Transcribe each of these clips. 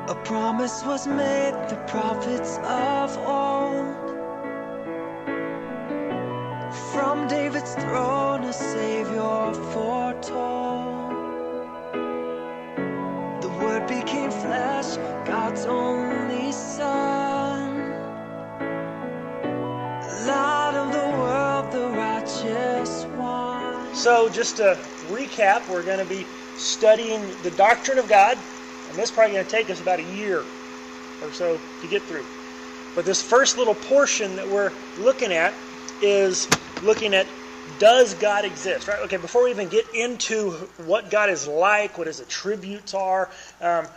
A promise was made, the prophets of old. From David's throne, a Savior foretold. The Word became flesh, God's only Son. Light of the world, the righteous one. So just to recap, we're going to be studying the doctrine of God. And this is probably going to take us about a year or so to get through. But this first little portion that we're looking at is looking at, does God exist? Right? Okay, before we even get into what God is like, what his attributes are,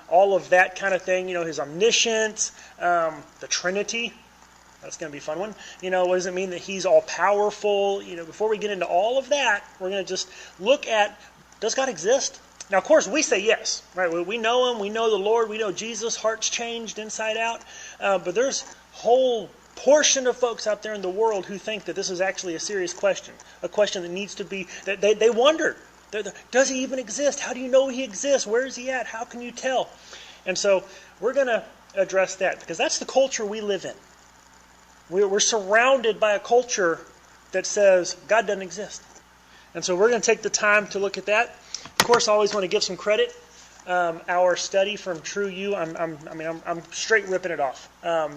all of that kind of thing, his omniscience, the Trinity. That's going to be a fun one. What does it mean that he's all-powerful? Before we get into all of that, we're going to just look at, does God exist? Now, of course, we say yes, right? We know him, we know the Lord, we know Jesus, hearts changed inside out. But there's a whole portion of folks out there in the world who think that this is actually a serious question. A question that needs to be, that they wonder, does he even exist? How do you know he exists? Where is he at? How can you tell? And so we're going to address that because that's the culture we live in. We're surrounded by a culture that says God doesn't exist. And so we're going to take the time to look at that. Of course, I always want to give some credit. Our study from True You, I'm straight ripping it off.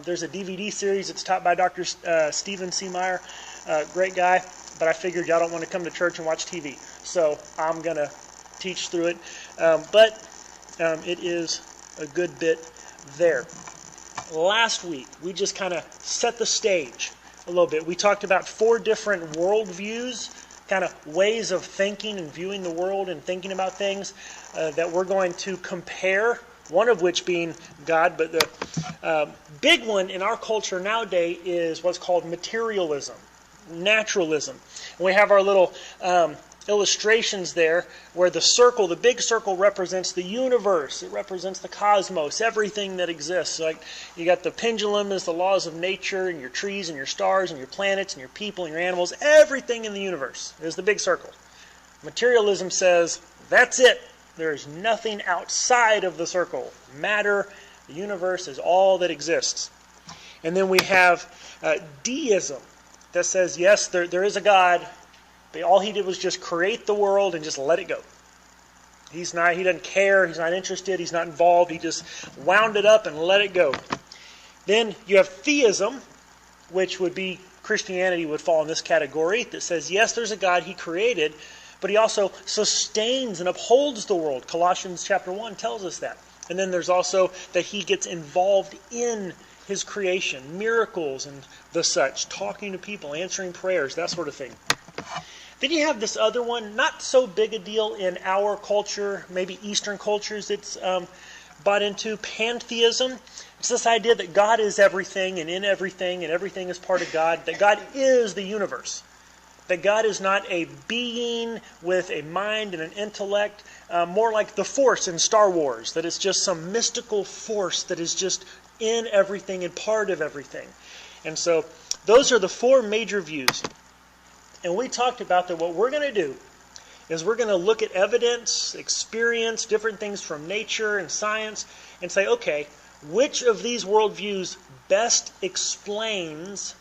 There's a DVD series that's taught by Dr. Stephen C. Meyer, great guy. But I figured y'all don't want to come to church and watch TV, so I'm going to teach through it. But it is a good bit there. Last week, we just kind of set the stage a little bit. We talked about 4 different worldviews, kind of ways of thinking and viewing the world and thinking about things that we're going to compare, one of which being God. But the big one in our culture nowadays is what's called materialism, naturalism. And we have our little illustrations there where the big circle represents the universe. It represents the cosmos, everything that exists. Like you got the pendulum as the laws of nature, and your trees and your stars and your planets and your people and your animals. Everything in the universe is the big circle. Materialism says that's it. There's nothing outside of the circle. Matter, the universe is all that exists. And then we have deism that says yes, there is a God. But all he did was just create the world and just let it go. He doesn't care, he's not interested, he's not involved, he just wound it up and let it go. Then you have theism, which would be Christianity would fall in this category, that says, yes, there's a God he created, but he also sustains and upholds the world. Colossians chapter 1 tells us that. And then there's also that he gets involved in his creation, miracles and the such, talking to people, answering prayers, that sort of thing. Then you have this other one, not so big a deal in our culture, maybe Eastern cultures it's bought into, pantheism. It's this idea that God is everything and in everything and everything is part of God, that God is the universe, that God is not a being with a mind and an intellect, more like the Force in Star Wars, that it's just some mystical force that is just in everything and part of everything. And so those are the 4 major views. And we talked about that what we're going to do is we're going to look at evidence, experience, different things from nature and science, and say, okay, which of these worldviews best explains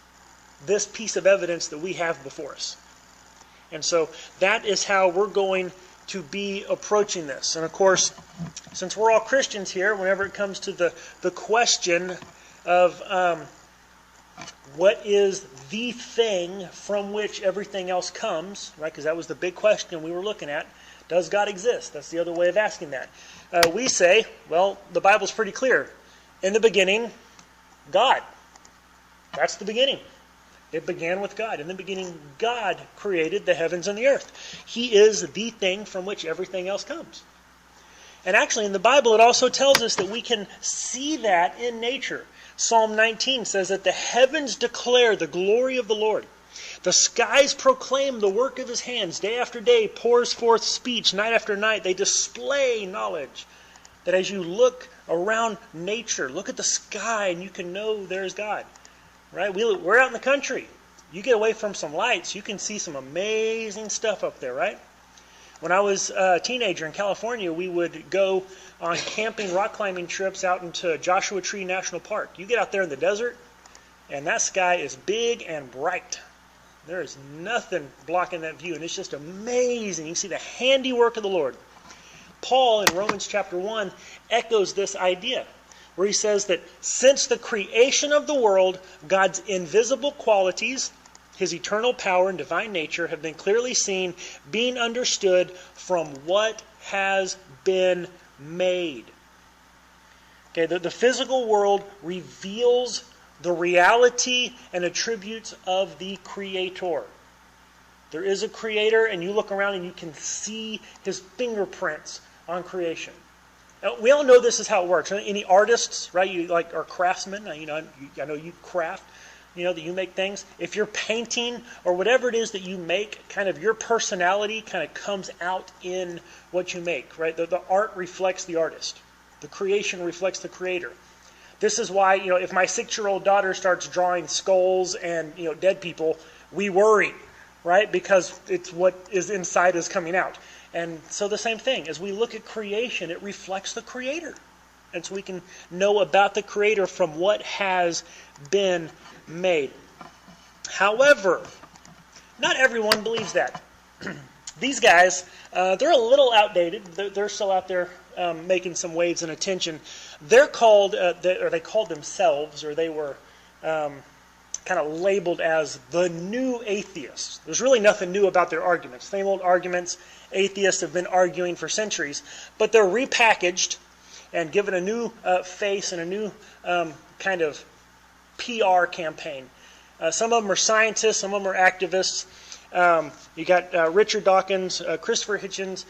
this piece of evidence that we have before us? And so that is how we're going to be approaching this. And of course, since we're all Christians here, whenever it comes to the question of what is the thing from which everything else comes, right? Because that was the big question we were looking at. Does God exist? That's the other way of asking that. We say, well, the Bible's pretty clear. In the beginning, God. That's the beginning. It began with God. In the beginning, God created the heavens and the earth. He is the thing from which everything else comes. And actually, in the Bible, it also tells us that we can see that in nature. Psalm 19 says that the heavens declare the glory of the Lord. The skies proclaim the work of his hands. Day after day pours forth speech. Night after night they display knowledge. That as you look around nature, look at the sky and you can know there's God. Right? We're out in the country. You get away from some lights, you can see some amazing stuff up there, right? When I was a teenager in California, we would go on camping, rock climbing trips out into Joshua Tree National Park. You get out there in the desert, and that sky is big and bright. There is nothing blocking that view, and it's just amazing. You can see the handiwork of the Lord. Paul in Romans chapter 1 echoes this idea, where he says that since the creation of the world, God's invisible qualities, his eternal power and divine nature, have been clearly seen, being understood from what has been made. Okay, the physical world reveals the reality and attributes of the Creator. There is a Creator, and you look around and you can see his fingerprints on creation. Now, we all know this is how it works. Any artists, right? You like are craftsmen. I know you craft. That you make things. If you're painting or whatever it is that you make, kind of your personality kind of comes out in what you make, right? The art reflects the artist. The creation reflects the Creator. This is why, if my 6-year-old daughter starts drawing skulls and, dead people, we worry, right? Because it's what is inside is coming out. And so the same thing, as we look at creation, it reflects the Creator. And so we can know about the Creator from what has been made. However, not everyone believes that. These guys, they're a little outdated. They're still out there making some waves and attention. They're called, or they called themselves, or they were kind of labeled as the new atheists. There's really nothing new about their arguments. Same old arguments atheists have been arguing for centuries, but they're repackaged and given a new face and a new kind of PR campaign. Some of them are scientists, some of them are activists. You got Richard Dawkins, Christopher Hitchens,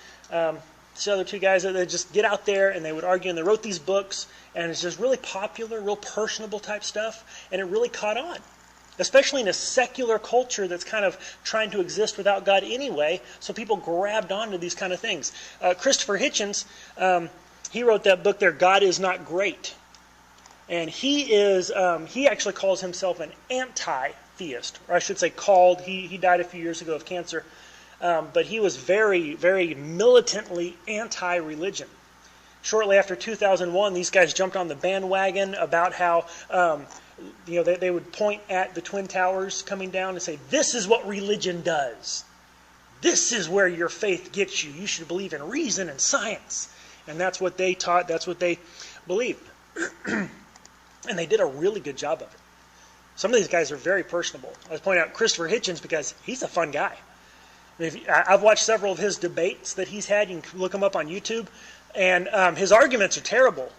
these other two guys that just get out there and they would argue, and they wrote these books, and it's just really popular, real personable type stuff, and it really caught on. Especially in a secular culture that's kind of trying to exist without God anyway, so people grabbed onto these kind of things. Christopher Hitchens, he wrote that book there, God is Not Great. And he actually calls himself an anti-theist, or I should say he died a few years ago of cancer, but he was very, very militantly anti-religion. Shortly after 2001, these guys jumped on the bandwagon about how they would point at the Twin Towers coming down and say, this is what religion does. This is where your faith gets you. You should believe in reason and science. And that's what they taught. That's what they believed. And they did a really good job of it. Some of these guys are very personable. I was pointing out Christopher Hitchens because he's a fun guy. I've watched several of his debates that he's had. You can look them up on YouTube. And his arguments are terrible,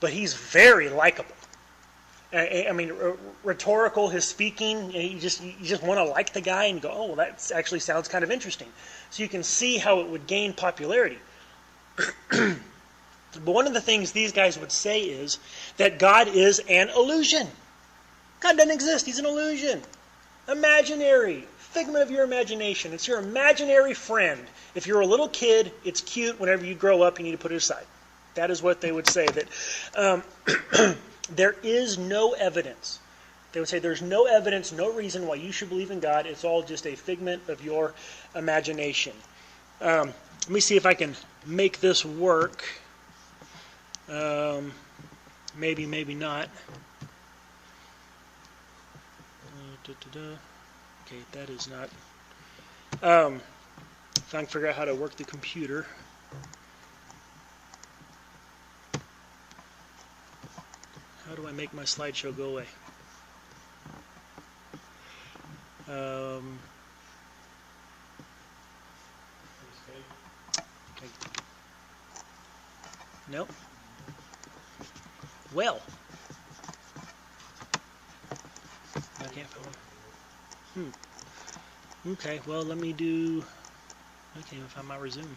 but he's very likable. I mean, rhetorical, his speaking, you just want to like the guy and go, oh, well, that actually sounds kind of interesting. So you can see how it would gain popularity. But one of the things these guys would say is that God is an illusion. God doesn't exist. He's an illusion. Imaginary. Figment of your imagination. It's your imaginary friend. If you're a little kid, it's cute. Whenever you grow up, you need to put it aside. That is what they would say. That there is no evidence. They would say there's no evidence, no reason why you should believe in God. It's all just a figment of your imagination. Let me see if I can make this work. Maybe, maybe not. Okay, that is not. If I can figure out how to work the computer. How do I make my slideshow go away? Nope. Well. I can't find. Okay, well, let me do. I can't even find my resume.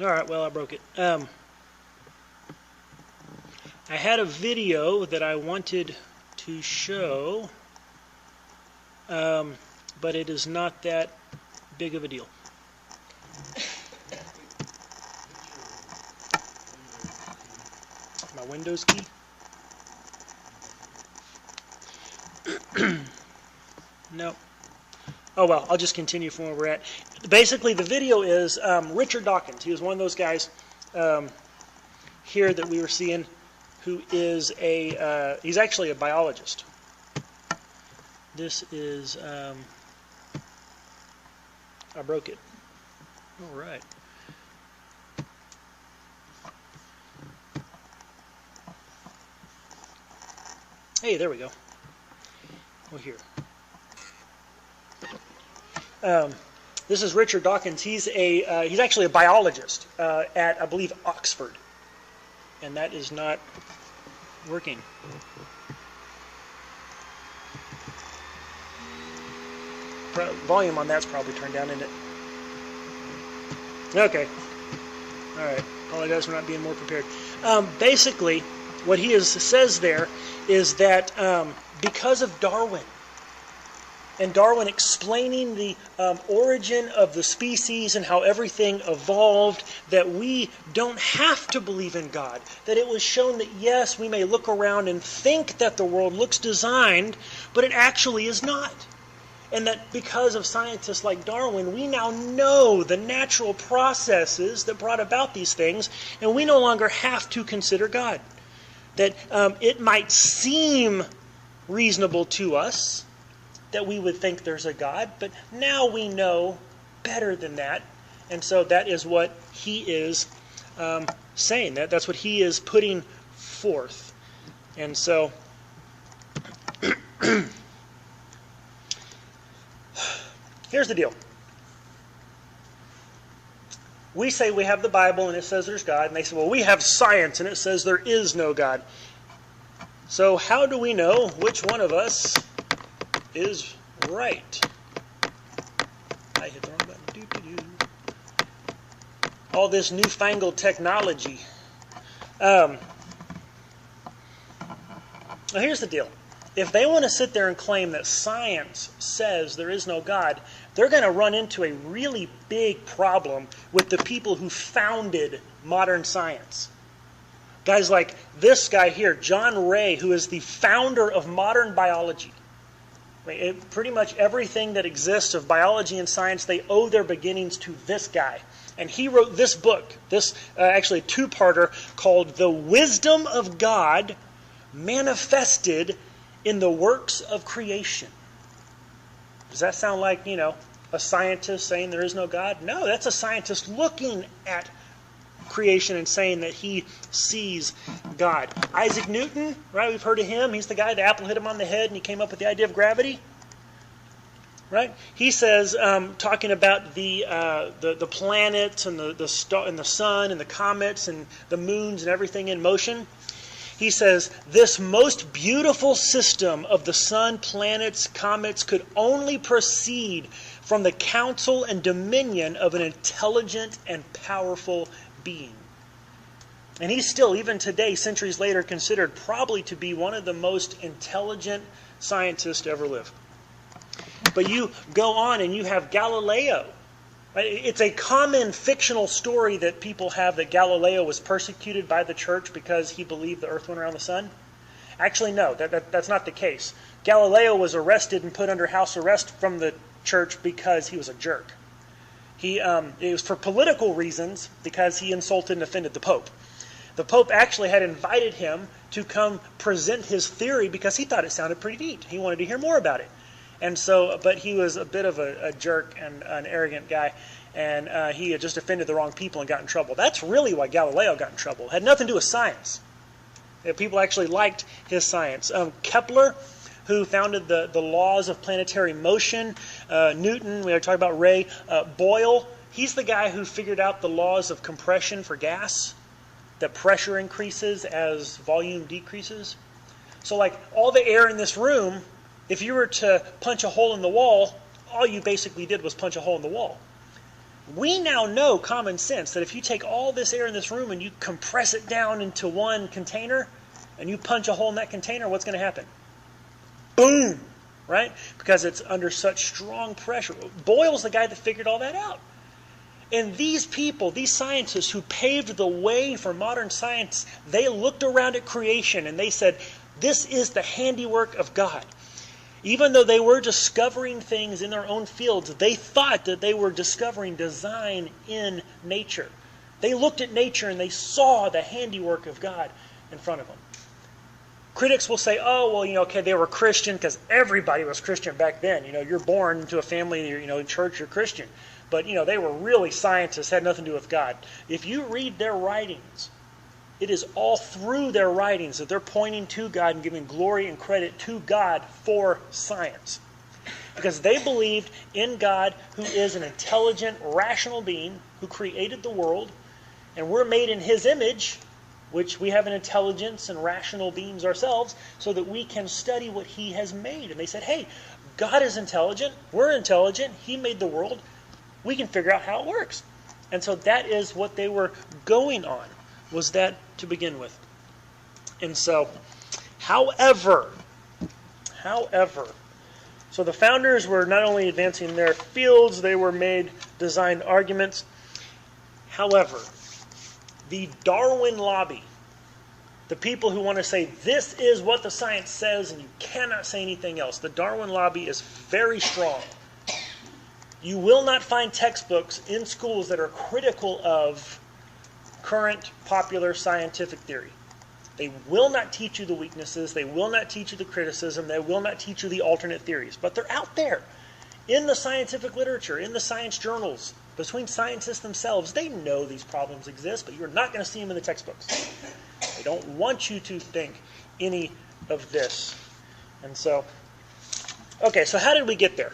Alright, well, I broke it. I had a video that I wanted to show, but it is not that big of a deal. My Windows key. No. Oh, well, I'll just continue from where we're at. Basically, the video is Richard Dawkins. He was one of those guys here that we were seeing who is he's actually a biologist. This is, I broke it. All right. Hey, there we go. Well, here. This is Richard Dawkins. He's actually a biologist at, I believe, Oxford, and that is not working. Volume on that's probably turned down, isn't it? Okay. All right. Apologize for not being more prepared. Basically, what he says there is that because of Darwin, and Darwin explaining the origin of the species and how everything evolved, that we don't have to believe in God. That it was shown that, yes, we may look around and think that the world looks designed, but it actually is not. And that because of scientists like Darwin, we now know the natural processes that brought about these things, and we no longer have to consider God. That it might seem reasonable to us that we would think there's a God, but now we know better than that. And so that is what he is saying. That's what he is putting forth. And so here's the deal. We say we have the Bible and it says there's God, and they say, well, we have science and it says there is no God. So how do we know which one of us is right? I hit the wrong button. Doo-doo-doo. All this newfangled technology. Now here's the deal. If they want to sit there and claim that science says there is no God, they're going to run into a really big problem with the people who founded modern science. Guys like this guy here, John Ray, who is the founder of modern biology. Pretty much everything that exists of biology and science, they owe their beginnings to this guy. And he wrote this book, actually a two-parter, called The Wisdom of God Manifested in the Works of Creation. Does that sound like, a scientist saying there is no God? No, that's a scientist looking at creation and saying that he sees God. Isaac Newton, right? We've heard of him. He's the guy, the apple hit him on the head and he came up with the idea of gravity. Right? He says, talking about the planets and the star and the sun and the comets and the moons and everything in motion, he says, this most beautiful system of the sun, planets, comets could only proceed from the counsel and dominion of an intelligent and powerful being. And he's still, even today, centuries later, considered probably to be one of the most intelligent scientists to ever live. But you go on and you have Galileo. It's a common fictional story that people have that Galileo was persecuted by the church because he believed the earth went around the sun. Actually, no, that's not the case. Galileo was arrested and put under house arrest from the church because he was a jerk. It was for political reasons because he insulted and offended the Pope. The Pope actually had invited him to come present his theory because he thought it sounded pretty neat. He wanted to hear more about it. And so, but he was a bit of a jerk and an arrogant guy, and he had just offended the wrong people and got in trouble. That's really why Galileo got in trouble. It had nothing to do with science. People actually liked his science. Kepler, who founded the laws of planetary motion. Newton, we were talking about Ray. Boyle, he's the guy who figured out the laws of compression for gas. That pressure increases as volume decreases. So like all the air in this room, if you were to punch a hole in the wall, all you basically did was punch a hole in the wall. We now know, common sense, that if you take all this air in this room and you compress it down into one container, and you punch a hole in that container, what's going to happen? Boom! Right? Because it's under such strong pressure. Boyle's the guy that figured all that out. And these people, these scientists who paved the way for modern science, they looked around at creation and they said, this is the handiwork of God. Even though they were discovering things in their own fields, they thought that they were discovering design in nature. They looked at nature and they saw the handiwork of God in front of them. Critics will say, oh, well, okay, they were Christian because everybody was Christian back then. You're born into a family, in church, you're Christian. But, they were really scientists, had nothing to do with God. If you read their writings, it is all through their writings that they're pointing to God and giving glory and credit to God for science. Because they believed in God, who is an intelligent, rational being who created the world, and we're made in His image, which we have an intelligence and rational beings ourselves, so that we can study what He has made. And they said, hey, God is intelligent, we're intelligent, He made the world, we can figure out how it works. And so that is what they were going on, was that to begin with. And so, however, so the founders were not only advancing their fields, they were made design arguments. However, the Darwin lobby, the people who want to say this is what the science says and you cannot say anything else, the Darwin lobby is very strong. You will not find textbooks in schools that are critical of current popular scientific theory. They will not teach you the weaknesses, they will not teach you the criticism, they will not teach you the alternate theories, but they're out there in the scientific literature, in the science journals, between scientists themselves. They know these problems exist, but you're not going to see them in the textbooks. They don't want you to think any of this. And so, okay, so how did we get there?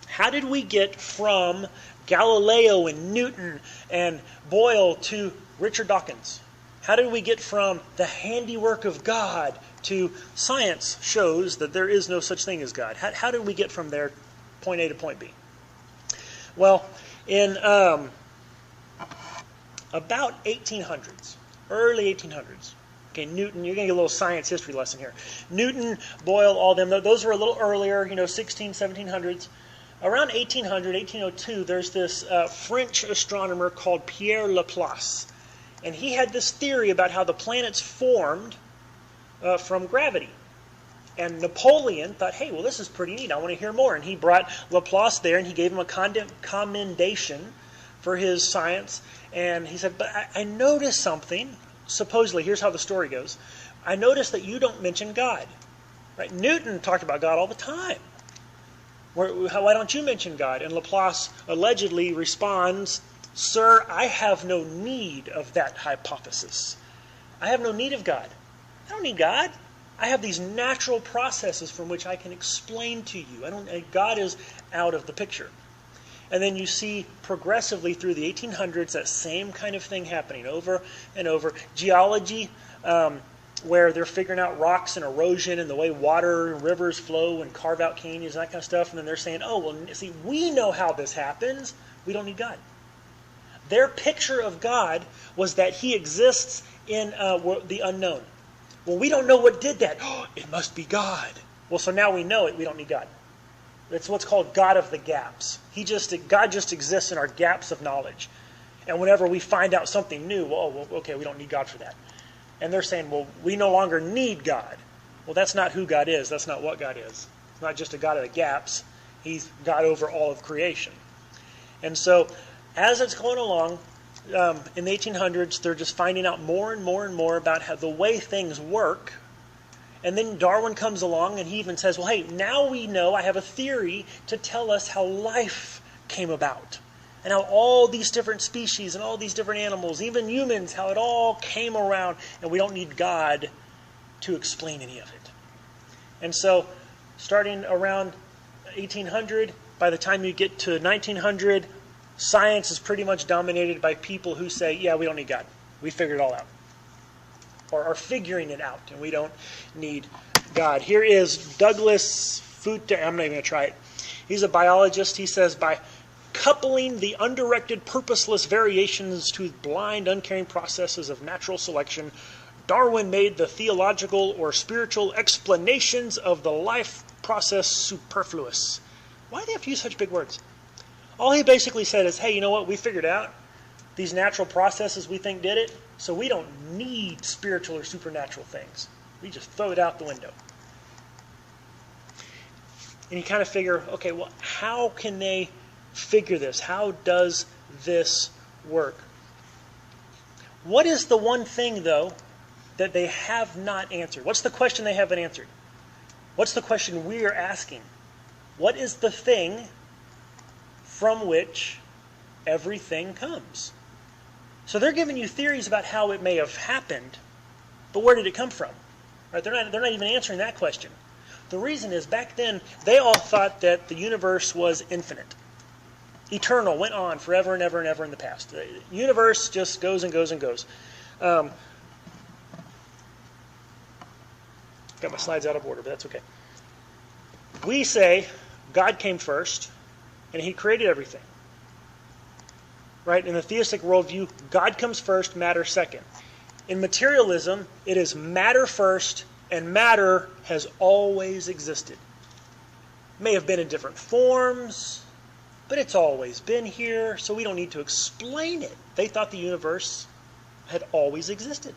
How did we get from Galileo and Newton and Boyle to Richard Dawkins? How did we get from the handiwork of God to science shows that there is no such thing as God? How did we get from there, point A to point B? Well, in about 1800s, early 1800s, okay, Newton, you're going to get a little science history lesson here. Newton, Boyle, all them, those were a little earlier, 1700s. Around 1800, 1802, there's this French astronomer called Pierre Laplace. And he had this theory about how the planets formed from gravity. And Napoleon thought, hey, well, this is pretty neat. I want to hear more. And he brought Laplace there, and he gave him a commendation for his science. And he said, but I noticed something. Supposedly, here's how the story goes. I noticed that you don't mention God. Right? Newton talked about God all the time. Why don't you mention God? And Laplace allegedly responds, sir, I have no need of that hypothesis. I have no need of God. I don't need God. I have these natural processes from which I can explain to you. God is out of the picture. And then you see progressively through the 1800s that same kind of thing happening over and over. Geology, where they're figuring out rocks and erosion and the way water and rivers flow and carve out canyons and that kind of stuff. And then they're saying, oh, well, see, we know how this happens. We don't need God. Their picture of God was that He exists in the unknown. Well, we don't know what did that. Oh, it must be God. Well, so now we know it. We don't need God. It's what's called God of the gaps. God just exists in our gaps of knowledge. And whenever we find out something new, well, okay, we don't need God for that. And they're saying, well, we no longer need God. Well, that's not who God is. That's not what God is. It's not just a God of the gaps. He's God over all of creation. And so, as it's going along, in the 1800s, they're just finding out more and more and more about how the way things work. And then Darwin comes along and he even says, well, hey, now we know, I have a theory to tell us how life came about. And how all these different species and all these different animals, even humans, how it all came around. And we don't need God to explain any of it. And so, starting around 1800, by the time you get to 1900, science is pretty much dominated by people who say, yeah, we don't need God. We figured it all out. Or are figuring it out, and we don't need God. Here is Douglas Foote. I'm not even going to try it. He's a biologist. He says, by coupling the undirected, purposeless variations to blind, uncaring processes of natural selection, Darwin made the theological or spiritual explanations of the life process superfluous. Why do they have to use such big words? All he basically said is, hey, you know what? We figured out these natural processes we think did it, so we don't need spiritual or supernatural things. We just throw it out the window. And you kind of figure, okay, well, how can they figure this? How does this work? What is the one thing, though, that they have not answered? What's the question they haven't answered? What's the question we are asking? What is the thing from which everything comes? So they're giving you theories about how it may have happened, but where did it come from? Right? They're not even answering that question. The reason is, back then, they all thought that the universe was infinite. Eternal, went on forever and ever and ever in the past. The universe just goes and goes and goes. Got my slides out of order, but that's okay. We say God came first, and He created everything. Right? In the theistic worldview, God comes first, matter second. In materialism, it is matter first, and matter has always existed. May have been in different forms, but it's always been here, so we don't need to explain it. They thought the universe had always existed.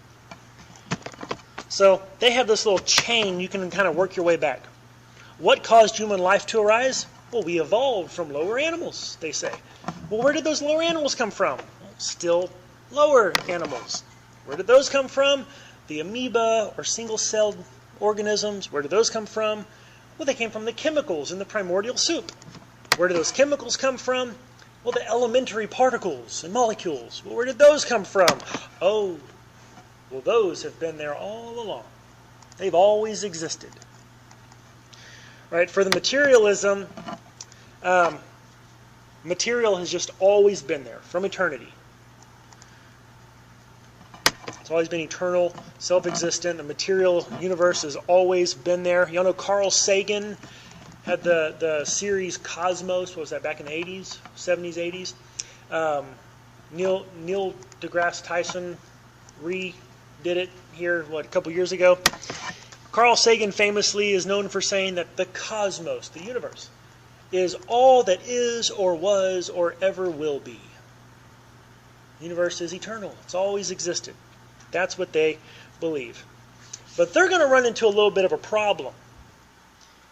So they have this little chain you can kind of work your way back. What caused human life to arise? Well, we evolved from lower animals, they say. Well, where did those lower animals come from? Well, still lower animals. Where did those come from? The amoeba or single-celled organisms. Where did those come from? Well, they came from the chemicals in the primordial soup. Where did those chemicals come from? Well, the elementary particles and molecules. Well, where did those come from? Oh, well, those have been there all along. They've always existed. Right? For the materialism, material has just always been there from eternity. It's always been eternal, self-existent. The material universe has always been there. You all know Carl Sagan had the series Cosmos. What was that, back in the 80s, 70s, 80s? Neil deGrasse Tyson redid it here, a couple years ago. Carl Sagan famously is known for saying that the cosmos, the universe, is all that is or was or ever will be. The universe is eternal. It's always existed. That's what they believe. But they're going to run into a little bit of a problem,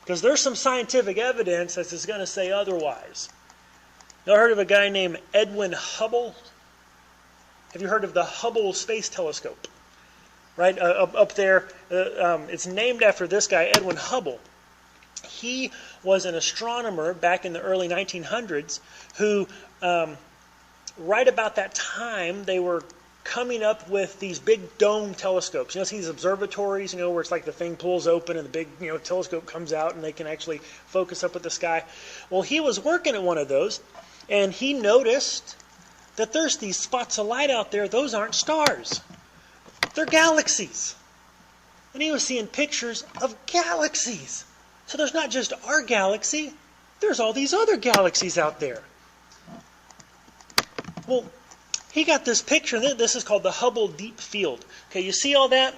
because there's some scientific evidence that is going to say otherwise. You ever heard of a guy named Edwin Hubble? Have you heard of the Hubble Space Telescope? Right, up there, it's named after this guy, Edwin Hubble. He was an astronomer back in the early 1900s who, right about that time, they were coming up with these big dome telescopes. You know, see these observatories, where it's like the thing pulls open and the big, telescope comes out and they can actually focus up at the sky. Well, he was working at one of those, and he noticed that there's these spots of light out there. Those aren't stars. They're galaxies. And he was seeing pictures of galaxies. So there's not just our galaxy, there's all these other galaxies out there. Well, he got this picture, and this is called the Hubble Deep Field. Okay, you see all that?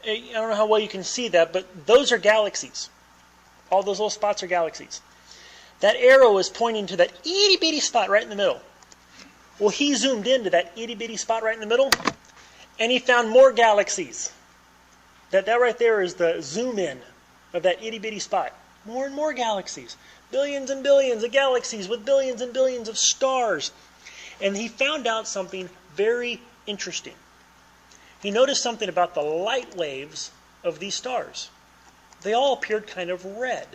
I don't know how well you can see that, but those are galaxies. All those little spots are galaxies. That arrow is pointing to that itty-bitty spot right in the middle. Well, he zoomed into that itty-bitty spot right in the middle, and he found more galaxies. That right there is the zoom in of that itty-bitty spot. More and more galaxies. Billions and billions of galaxies with billions and billions of stars. And he found out something very interesting. He noticed something about the light waves of these stars. They all appeared kind of red.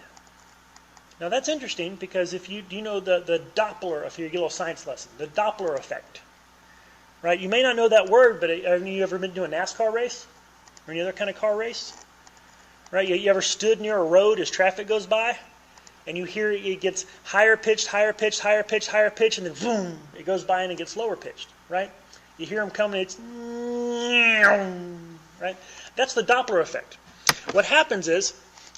Now that's interesting, because if you know the Doppler, if you get a little science lesson, the Doppler effect. Right? You may not know that word, but have you ever been to a NASCAR race? Or any other kind of car race? Right? You ever stood near a road as traffic goes by? And you hear it gets higher pitched, higher pitched, higher pitched, higher pitched, and then boom, it goes by and it gets lower pitched. Right? You hear them coming, it's right? That's the Doppler effect. What happens is,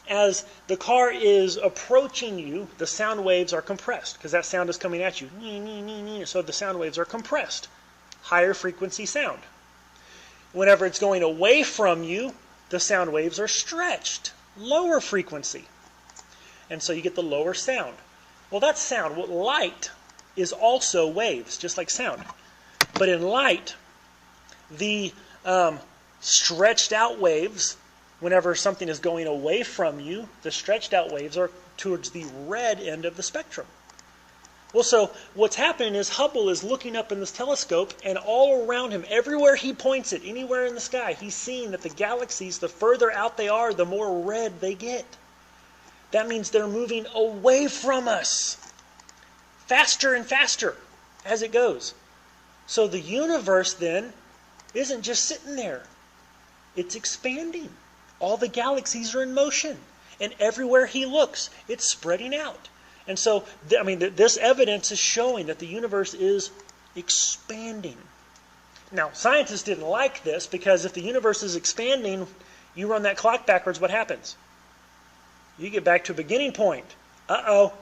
as the car is approaching you, the sound waves are compressed, because that sound is coming at you. So the sound waves are compressed. Higher frequency sound. Whenever it's going away from you, the sound waves are stretched. Lower frequency. And so you get the lower sound. Well, that's sound. Well, light is also waves, just like sound. But in light, the stretched out waves, whenever something is going away from you, the stretched out waves are towards the red end of the spectrum. Well, so what's happening is Hubble is looking up in this telescope, and all around him, everywhere he points it, anywhere in the sky, he's seeing that the galaxies, the further out they are, the more red they get. That means they're moving away from us, faster and faster as it goes. So the universe then isn't just sitting there. It's expanding. All the galaxies are in motion. And everywhere he looks, it's spreading out. And so, this evidence is showing that the universe is expanding. Now, scientists didn't like this because if the universe is expanding, you run that clock backwards, what happens? You get back to a beginning point. Uh-oh.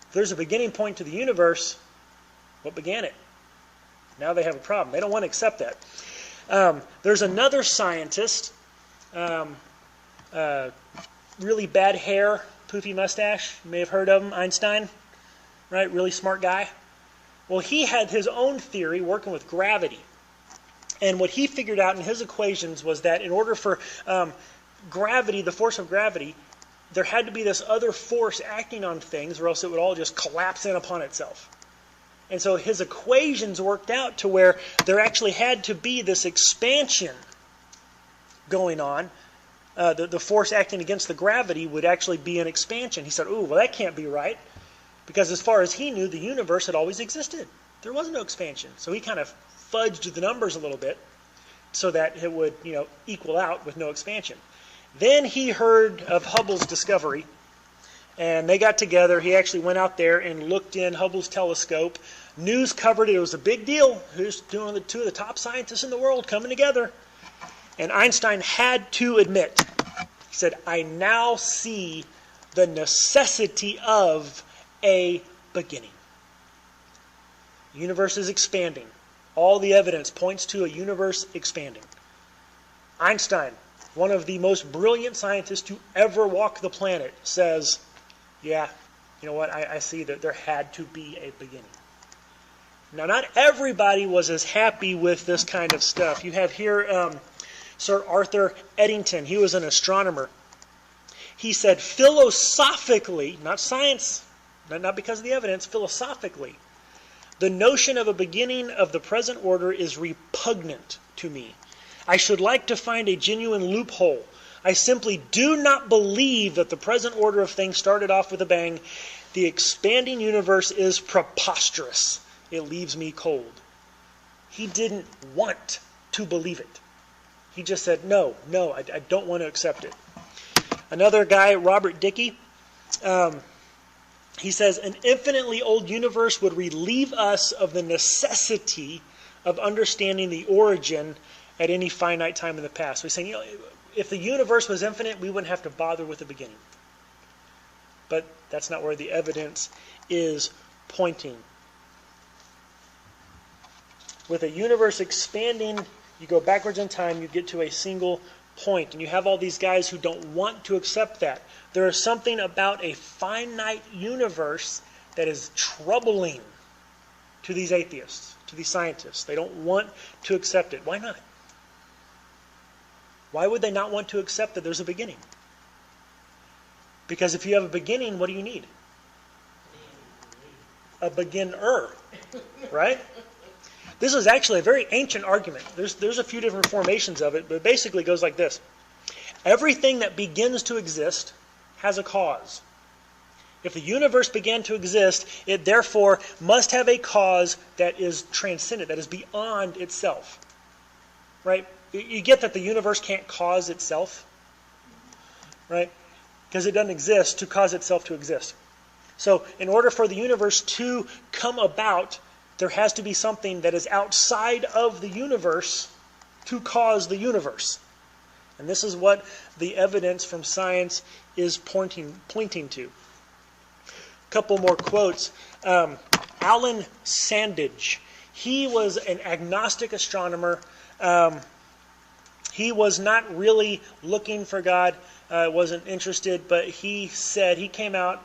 If there's a beginning point to the universe, what began it? Now they have a problem. They don't want to accept that. There's another scientist, really bad hair, poofy mustache. You may have heard of him, Einstein, right? Really smart guy. Well, he had his own theory working with gravity. And what he figured out in his equations was that in order for gravity, the force of gravity, there had to be this other force acting on things or else it would all just collapse in upon itself. And so his equations worked out to where there actually had to be this expansion going on. The force acting against the gravity would actually be an expansion. He said, well, that can't be right. Because as far as he knew, the universe had always existed. There was no expansion. So he kind of fudged the numbers a little bit so that it would, equal out with no expansion. Then he heard of Hubble's discovery, and they got together. He actually went out there and looked in Hubble's telescope. News covered it. It was a big deal. Here's two of the top scientists in the world coming together. And Einstein had to admit, he said, I now see the necessity of a beginning. The universe is expanding. All the evidence points to a universe expanding. Einstein, one of the most brilliant scientists to ever walk the planet, says, yeah, you know what, I see that there had to be a beginning. Now, not everybody was as happy with this kind of stuff. You have here Sir Arthur Eddington. He was an astronomer. He said, philosophically, not science, not because of the evidence, philosophically, the notion of a beginning of the present order is repugnant to me. I should like to find a genuine loophole. I simply do not believe that the present order of things started off with a bang. The expanding universe is preposterous. It leaves me cold. He didn't want to believe it. He just said, no, I don't want to accept it. Another guy, Robert Dickey, he says, an infinitely old universe would relieve us of the necessity of understanding the origin at any finite time in the past. So he's saying, if the universe was infinite, we wouldn't have to bother with the beginning. But that's not where the evidence is pointing. With a universe expanding, you go backwards in time, you get to a single point. And you have all these guys who don't want to accept that. There is something about a finite universe that is troubling to these atheists, to these scientists. They don't want to accept it. Why not? Why would they not want to accept that there's a beginning? Because if you have a beginning, what do you need? A beginner, right? This is actually a very ancient argument. There's a few different formations of it, but it basically goes like this. Everything that begins to exist has a cause. If the universe began to exist, it therefore must have a cause that is transcendent, that is beyond itself. Right? You get that the universe can't cause itself, right? Because it doesn't exist to cause itself to exist. So in order for the universe to come about, there has to be something that is outside of the universe to cause the universe. And this is what the evidence from science is pointing to. A couple more quotes. Alan Sandage. He was an agnostic astronomer. He was not really looking for God, wasn't interested, but he came out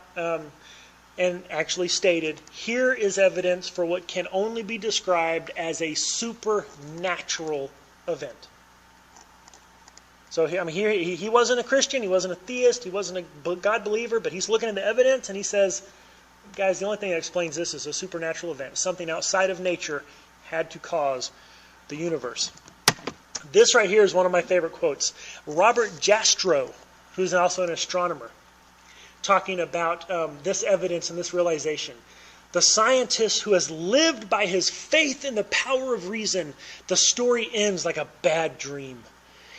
and actually stated, here is evidence for what can only be described as a supernatural event. So he wasn't a Christian, he wasn't a theist, he wasn't a God believer, but he's looking at the evidence and he says, guys, the only thing that explains this is a supernatural event. Something outside of nature had to cause the universe. This right here is one of my favorite quotes. Robert Jastrow, who's also an astronomer, talking about this evidence and this realization. The scientist who has lived by his faith in the power of reason, the story ends like a bad dream.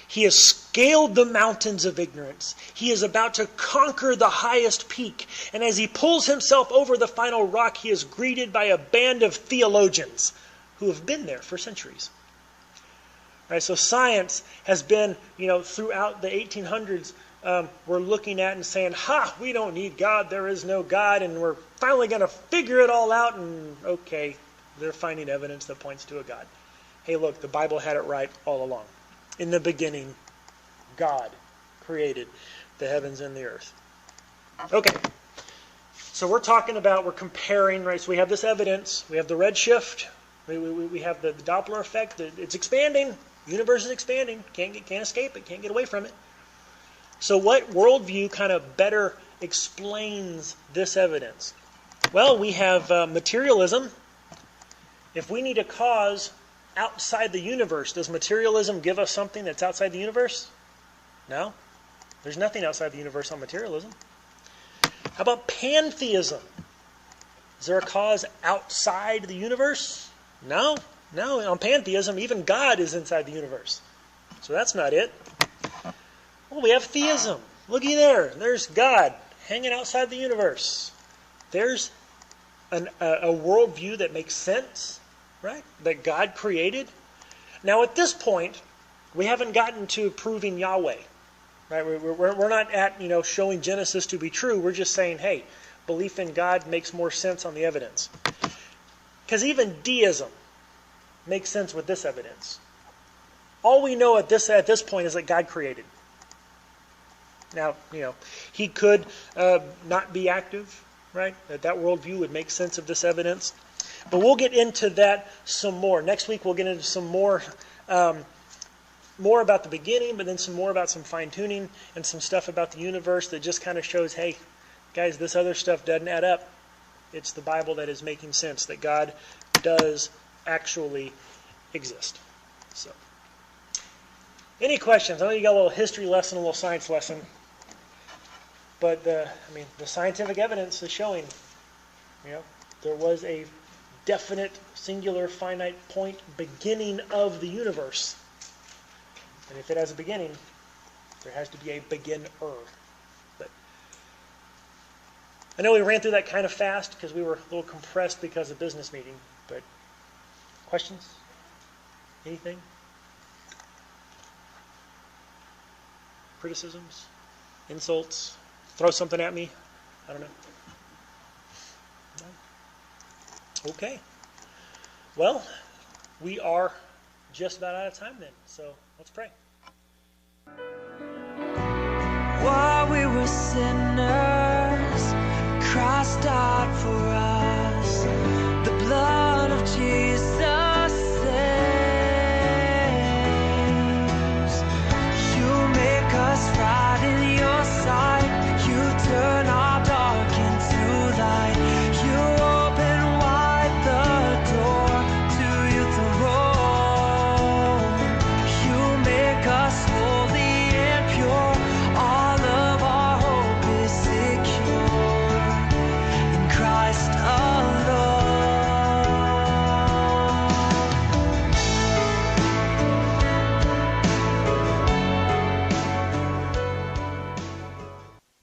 He has scaled the mountains of ignorance. He is about to conquer the highest peak. And as he pulls himself over the final rock, he is greeted by a band of theologians who have been there for centuries. Right, so science has been, throughout the 1800s, we're looking at and saying, we don't need God, there is no God, and we're finally going to figure it all out, and okay, they're finding evidence that points to a God. Hey, look, the Bible had it right all along. In the beginning, God created the heavens and the earth. Okay, so we're comparing, right? So we have this evidence, we have the redshift, we have the Doppler effect, it's expanding, the universe is expanding, can't escape it, can't get away from it. So what worldview kind of better explains this evidence? Well, we have materialism. If we need a cause outside the universe, does materialism give us something that's outside the universe? No. There's nothing outside the universe on materialism. How about pantheism? Is there a cause outside the universe? No. On pantheism, even God is inside the universe. So that's not it. Well, we have theism. Looky there. There's God hanging outside the universe. There's a worldview that makes sense, right? That God created. Now, at this point, we haven't gotten to proving Yahweh, right? We're not at showing Genesis to be true. We're just saying, hey, belief in God makes more sense on the evidence. Because even deism makes sense with this evidence. All we know at this point is that God created. Now, he could not be active, right? That worldview would make sense of this evidence. But we'll get into that some more. Next week we'll get into some more about the beginning, but then some more about some fine-tuning and some stuff about the universe that just kind of shows, hey, guys, this other stuff doesn't add up. It's the Bible that is making sense, that God does actually exist. So, any questions? I know you got a little history lesson, a little science lesson. But the scientific evidence is showing, there was a definite, singular, finite point beginning of the universe. And if it has a beginning, there has to be a beginner. But I know we ran through that kind of fast because we were a little compressed because of business meeting. But questions? Anything? Criticisms? Insults? Throw something at me? I don't know. No? Okay. Well, we are just about out of time then. So let's pray. While we were sinners, Christ died for us. The blood of Jesus saves. You make us right in your sight. You turn our dark into light. You open wide the door to your throne. You make us holy and pure. All of our hope is secure in Christ alone.